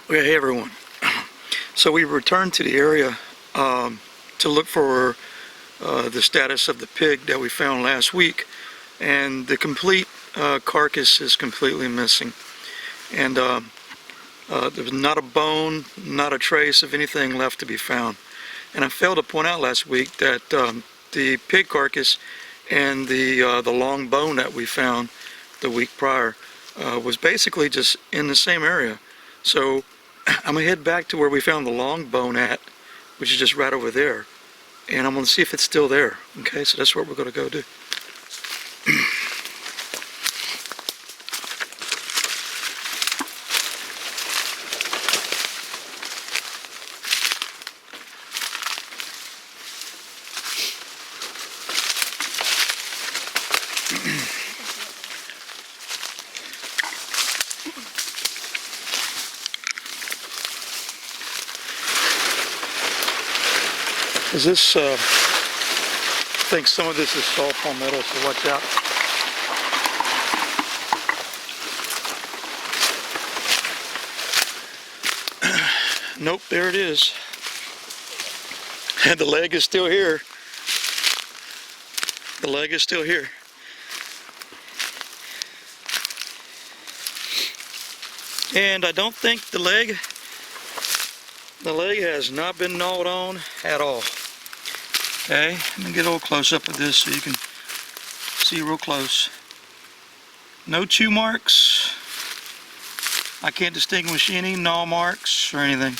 Okay, hey everyone. So we returned to the area to look for the status of the pig that we found last week, and the complete carcass is completely missing. And there was not a bone, not a trace of anything left to be found. And I failed to point out last week that the pig carcass and the long bone that we found the week prior was basically just in the same area. So I'm going to head back to where we found the long bone at, which is just right over there. And I'm going to see if it's still there. Okay, so that's what we're going to go do. Is this, I think some of this is soft palmetto, so watch out. Nope, there it is. And the leg is still here. The leg is still here. And I don't think the leg has not been gnawed on at all. Okay, let me get a little close up of this so you can see real close. No chew marks. I can't distinguish any gnaw marks or anything.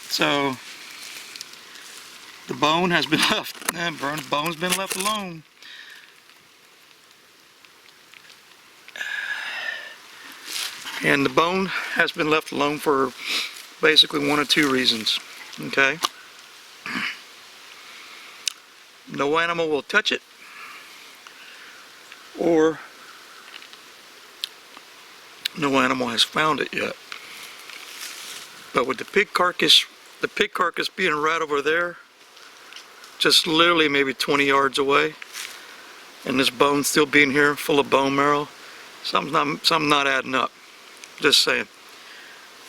So the bone has been left. The bone's been left alone. And the bone has been left alone for basically one of two reasons. Okay. No animal will touch it, or no animal has found it yet. But with the pig carcass being right over there, just literally maybe 20 yards away, and this bone still being here full of bone marrow, something's not adding up. Just saying.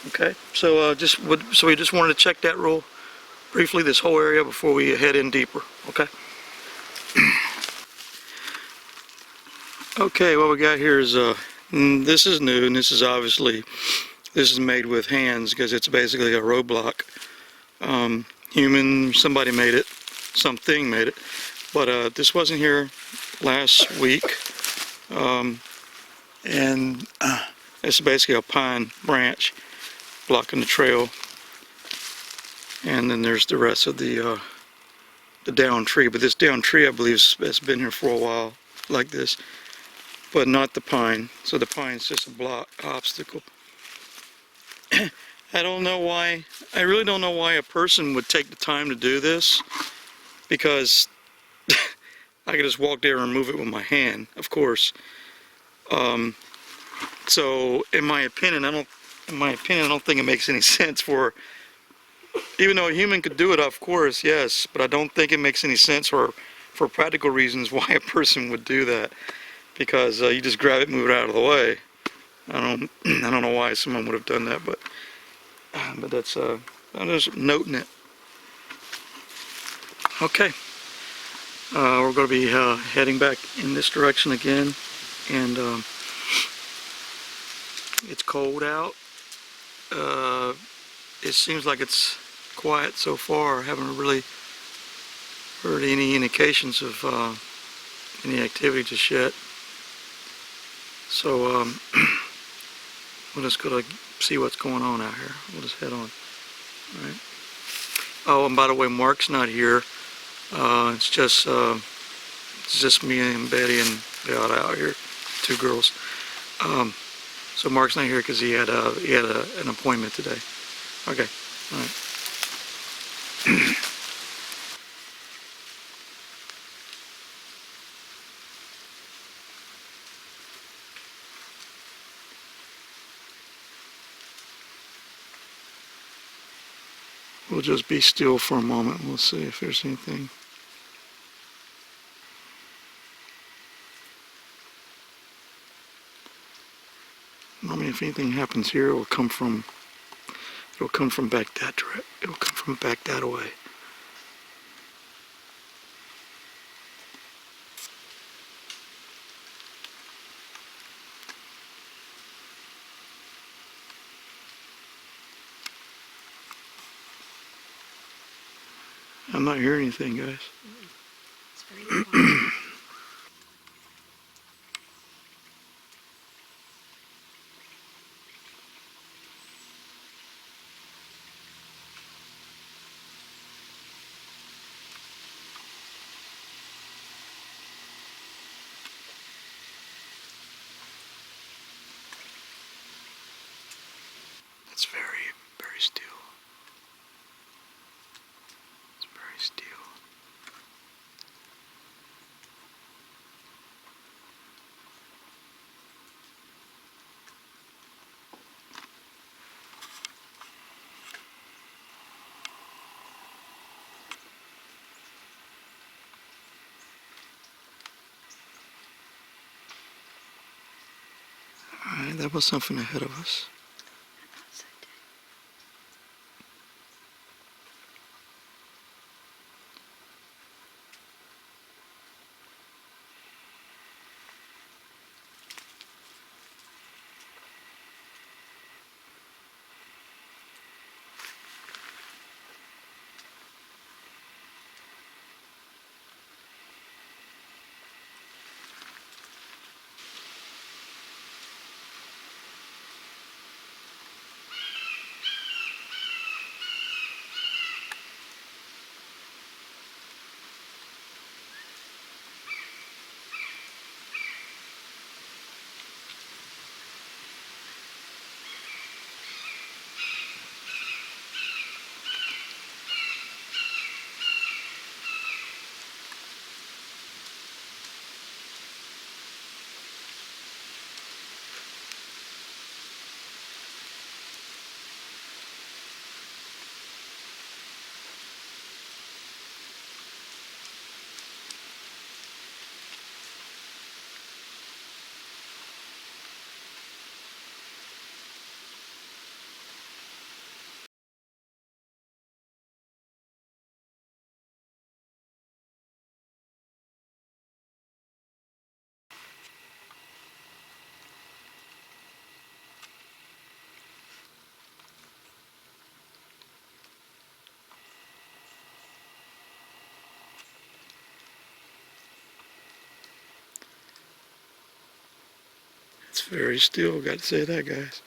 Okay, so we just wanted to check that real briefly, this whole area, before we head in deeper. Okay. Okay, what we got here is this is new, and this is made with hands because it's basically a roadblock. Somebody made it, something made it, but this wasn't here last week, and it's basically a pine branch blocking the trail, and then there's the rest of the down tree. But this down tree, I believe, has been here for a while like this, but not the pine. So the pine's just a obstacle. I don't know why. I really don't know why a person would take the time to do this, because I could just walk there and remove it with my hand, of course. So in my opinion, I don't think it makes any sense for, even though a human could do it, of course, yes, but I don't think it makes any sense for practical reasons why a person would do that, because you just grab it, move it out of the way. I don't know why someone would have done that, but that's I'm just noting it. Okay, we're going to be heading back in this direction again, and it's cold out. It seems like it's quiet so far. I haven't really heard any indications of any activity just yet. So we're just going to see what's going on out here. We'll just head on. All right. Oh, and by the way, Mark's not here. It's just me and Betty and Beata out here, two girls. So Mark's not here because he had an appointment today. Okay. All right. We'll just be still for a moment. We'll see if there's anything. Normally, if anything happens here, it'll come from back that direction. It'll come from back that way. I'm not hearing anything, guys. It's very quiet. It's very, very still. It's very still. Alright, that was something ahead of us. I thought so too. It's very still, got to say that, guys.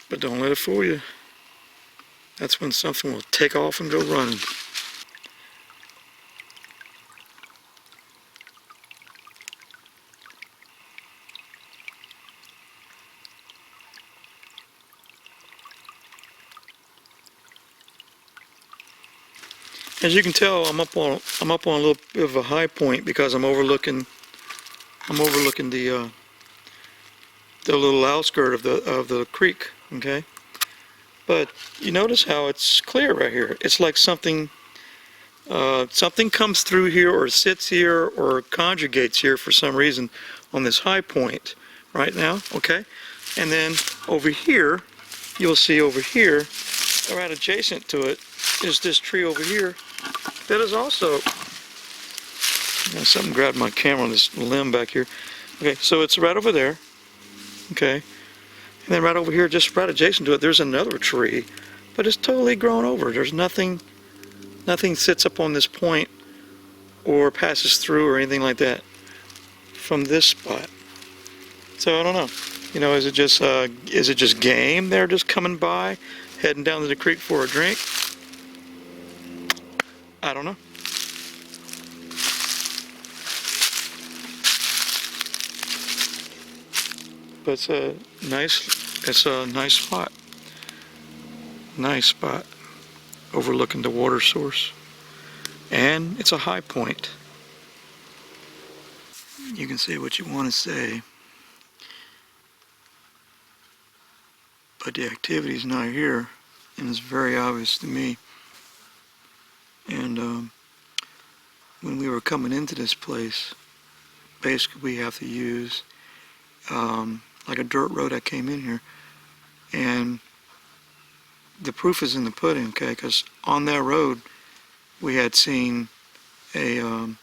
But don't let it fool you. That's when something will take off and go running. As you can tell, I'm up on a little bit of a high point because I'm overlooking the little outskirt of the creek. Okay, but you notice how it's clear right here. It's like something comes through here or sits here or conjugates here for some reason on this high point right now. Okay, and then over here, you'll see over here, right adjacent to it, is this tree over here that is also, something grabbed my camera on this limb back here. Okay, so it's right over there. Okay, and then right over here, just right adjacent to it, there's another tree, but it's totally grown over. There's nothing sits up on this point or passes through or anything like that from this spot. So I don't know. You know, is it just game there just coming by, heading down to the creek for a drink? I don't know. But it's a nice spot. Nice spot overlooking the water source. And it's a high point. You can say what you want to say, but the activity's not here, and it's very obvious to me. And when we were coming into this place, basically we have to use like a dirt road that came in here. And the proof is in the pudding, okay? Because on that road, we had seen a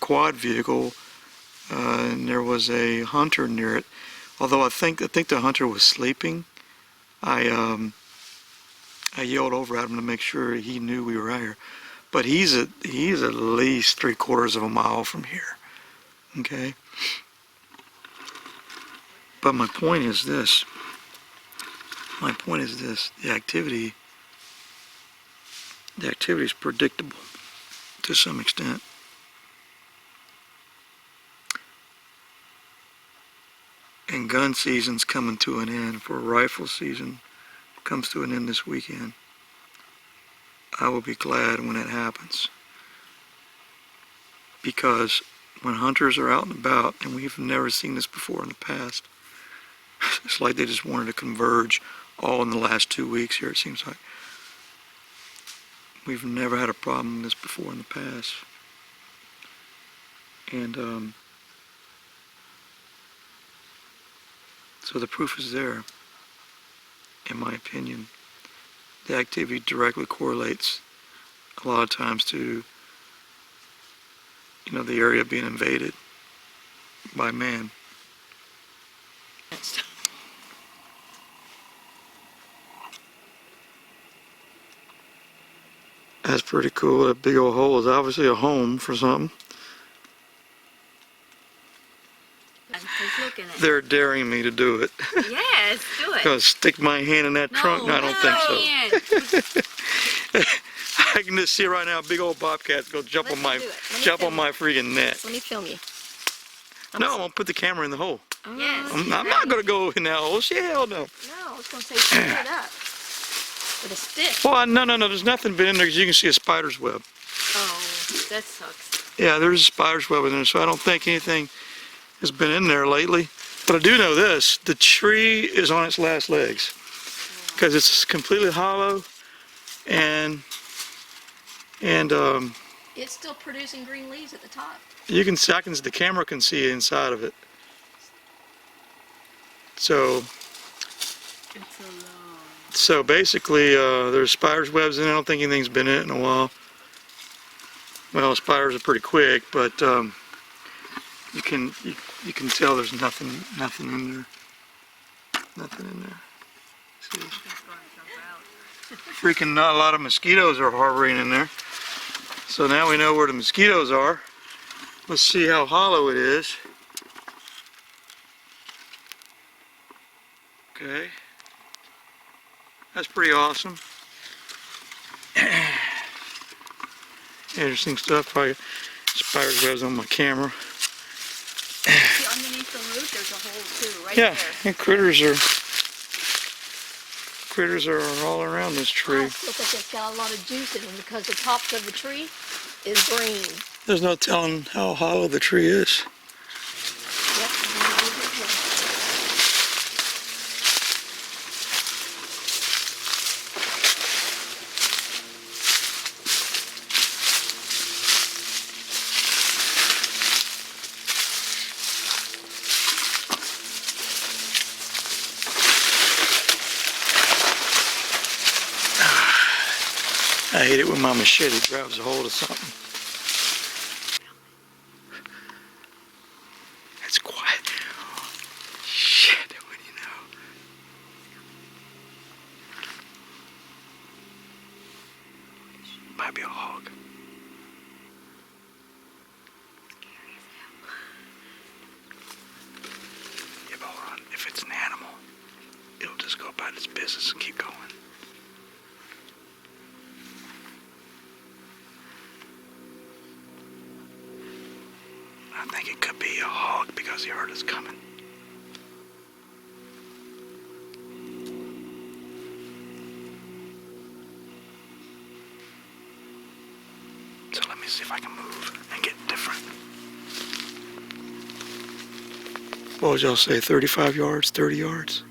quad vehicle, and there was a hunter near it. Although I think the hunter was sleeping. I yelled over at him to make sure he knew we were out here. But he's at least 3/4 of a mile from here. Okay. But my point is this. The activity is predictable to some extent. And gun season's coming to an end. For rifle season comes to an end this weekend. I will be glad when it happens. Because when hunters are out and about, and we've never seen this before in the past, it's like they just wanted to converge all in the last 2 weeks here, it seems like. We've never had a problem with this before in the past. And so the proof is there, in my opinion. The activity directly correlates a lot of times to, the area being invaded by man. That's pretty cool. That big old hole is obviously a home for something. I'm just looking at it. They're daring me to do it. Yes, do it. Gonna stick my hand in that trunk? No, I don't think so. I can just see right now, big old bobcats go jump on my freaking net. Let me film you. No, I'm gonna put the camera in the hole. Yes. I'm not gonna go in that hole. Shit, hell no. No, I was going to say shoot it up with a stick. Well, no. There's nothing been in there because you can see a spider's web. Oh, that sucks. Yeah, there's a spider's web in there, so I don't think anything has been in there lately. But I do know this: the tree is on its last legs because it's completely hollow, and it's still producing green leaves at the top. you can see, the camera can see inside of it. So basically, there's spider's webs in it. I don't think anything's been in it in a while. Well, spiders are pretty quick, but you can tell there's nothing in there. Nothing in there. See? Freaking not a lot of mosquitoes are harboring in there. So now we know where the mosquitoes are. Let's see how hollow it is. Okay. That's pretty awesome. Interesting stuff. Probably spider's webs on my camera. See, underneath the root, there's a hole too, right yeah, there. and critters are all around this tree. Oh, look at this, got a lot of juice in it because the tops of the tree is green. There's no telling how hollow the tree is. Yep. I hate it when my machete grabs a hold of something. It's quiet. Shit, what do you know? Might be a hog. Yeah, but hold on. If it's an animal, it'll just go about its business and keep going. I think it could be a hog because he heard us coming. So let me see if I can move and get different. What would y'all say, 35 yards, 30 yards?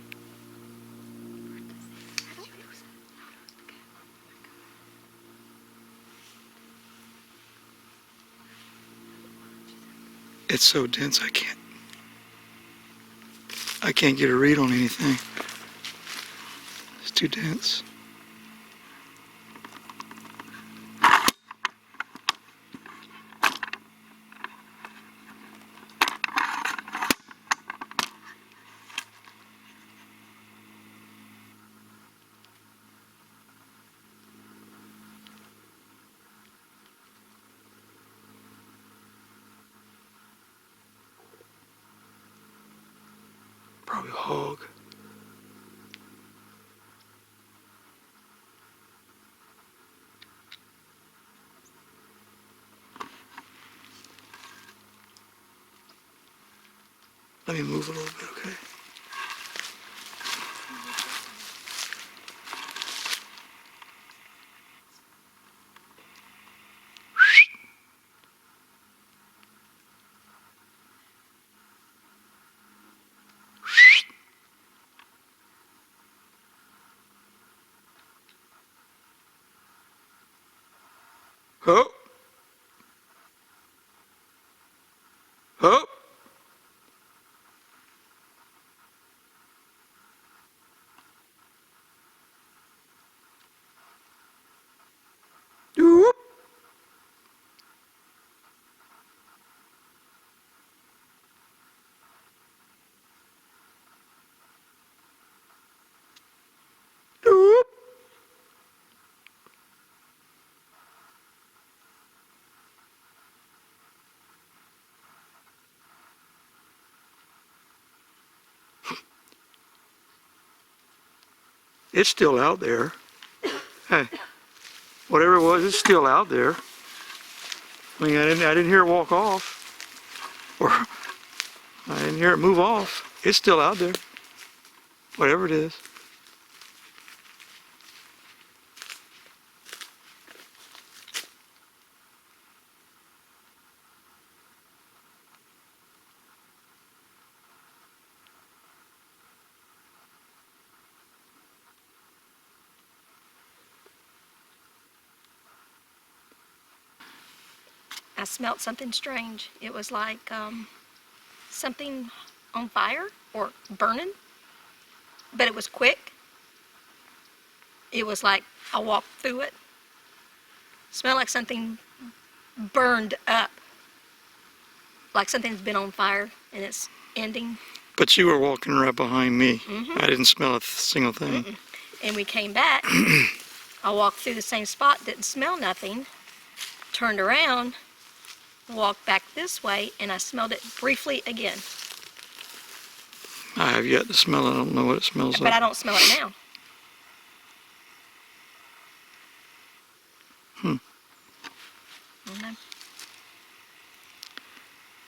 It's so dense I can't get a read on anything. It's too dense. Probably a hog. Let me move a little bit, okay? Oh! Oh! Doop! Doop! It's still out there. Hey, whatever it was, it's still out there. I mean, I didn't hear it walk off, or I didn't hear it move off. It's still out there, whatever it is. I smelt something strange. It was like something on fire or burning, but it was quick. It was like I walked through it. Smelled like something burned up, like something's been on fire and it's ending. But you were walking right behind me. I didn't smell a single thing. And we came back. I walked through the same spot, didn't smell nothing. Turned around, walked back this way, and I smelled it briefly again. I have yet to smell it. I don't know what it smells But like. I don't smell it now. Okay.